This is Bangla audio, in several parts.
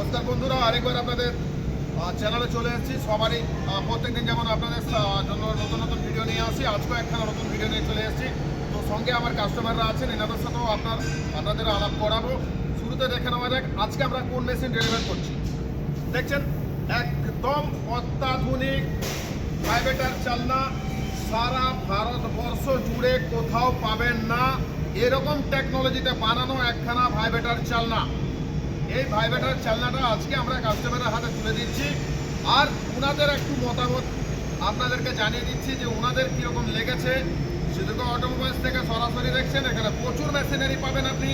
নমস্কার বন্ধুরা, আরেকবার আপনাদের চ্যানেলে চলে এসেছি। সবারই প্রত্যেকদিন যেমন আপনাদের জন্য নতুন নতুন ভিডিও নিয়ে আসি, আজকেও একখানা নতুন ভিডিও নিয়ে চলে এসেছি। তো সঙ্গে আমার কাস্টমাররা আছেন, এনাদের সাথেও আপনাদের আলাপ করাবো। শুরুতে দেখে নেওয়া যাক আজকে আমরা কোন মেশিন ডেলিভার করছি। দেখছেন একদম অত্যাধুনিক ভাইব্রেটর চালনা, সারা ভারতবর্ষ জুড়ে কোথাও পাবেন না এরকম টেকনোলজিতে বানানো একখানা ভাইব্রেটর চালনা। এই ভাইব্রেটর চালনাটা আজকে আমরা কাস্টমারের হাতে তুলে দিচ্ছি, আর ওনাদের একটু মতামত আপনাদেরকে জানিয়ে দিচ্ছি যে ওনাদের কীরকম লেগেছে। সিধুকা অটোমোবাইলস থেকে সরাসরি দেখছেন, এখানে প্রচুর মেশিনারি পাবেন আপনি।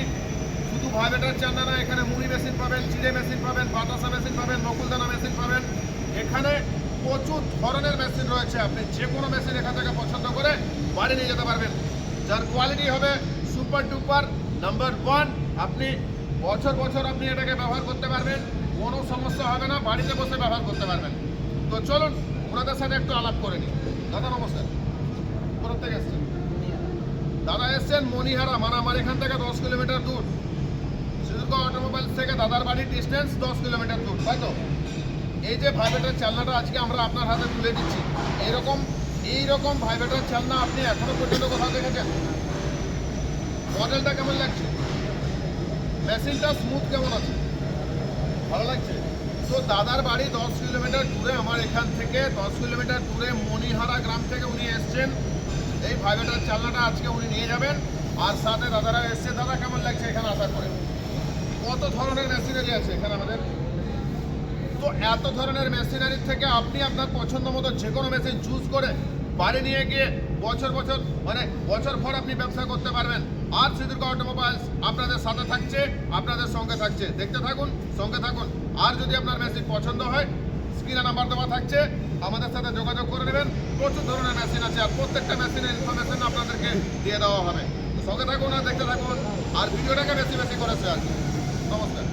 শুধু ভাইব্রেটর চালনা না, এখানে মুড়ি মেশিন পাবেন, চিড়ে মেশিন পাবেন, বাতাসা মেশিন পাবেন, নকুলদানা মেশিন পাবেন। এখানে প্রচুর ধরনের মেশিন রয়েছে, আপনি যে কোনো মেশিন এখান থেকে পছন্দ করে বাড়ি নিয়ে যেতে পারবেন, যার কোয়ালিটি হবে সুপার ডুপার নাম্বার 1। আপনি বছর বছর আপনি এটাকে ব্যবহার করতে পারবেন, কোনো সমস্যা হবে না, বাড়িতে বসে ব্যবহার করতে পারবেন। তো চলুন ওনাদের সাথে একটু আলাপ করে নিই। দাদা নমস্কার, কোথা থেকে এসছেন? দাদা এসছেন মণিহারা, মানে আমার এখান থেকে 10 কিলোমিটার দূর। সিধুকা অটোমোবাইলস থেকে দাদার বাড়ির ডিস্টেন্স 10 কিলোমিটার দূর, তাই তো? এই যে ভাইব্রেটর চালনাটা আজকে আমরা আপনার হাতে তুলে দিচ্ছি, এইরকম ভাইব্রেটর চালনা আপনি এখনো পর্যন্ত কোথাও দেখেছেন? মডেলটা কেমন লাগছে? মেশিনটা স্মুথ কেমন আছে? ভালো লাগছে? তো দাদার বাড়ি 10 কিলোমিটার দূরে, আমার এখান থেকে 10 কিলোমিটার দূরে মণিহারা গ্রাম থেকে উনি এসছেন। এই ভাইব্রেটর চালনাটা আজকে উনি নিয়ে যাবেন, আর সাথে দাদারা এসছে। দাদা কেমন লাগছে এখানে আসার পরে? কত ধরনের মেশিনারি আছে এখানে আমাদের। তো এত ধরনের মেশিনারির থেকে আপনি আপনার পছন্দ মতো যে কোনো মেশিন চুজ করে বাড়ি নিয়ে গিয়ে বছর ভর আপনি ব্যবসা করতে পারবেন। আর সিধুকা অটোমোবাইলস আপনাদের সাথে থাকছে, আপনাদের সঙ্গে থাকছে। দেখতে থাকুন, সঙ্গে থাকুন। আর যদি আপনার মেশিন পছন্দ হয়, স্ক্রিনে নাম্বার দেওয়া থাকছে, আমাদের সাথে যোগাযোগ করে নেবেন। প্রচুর ধরনের মেশিন আছে, আর প্রত্যেকটা মেশিনের ইনফরমেশন আপনাদেরকে দিয়ে দেওয়া হবে। তো সঙ্গে থাকুন আর দেখতে থাকুন, আর ভিডিওটাকে বেশি বেশি করে শেয়ার করুন। নমস্কার।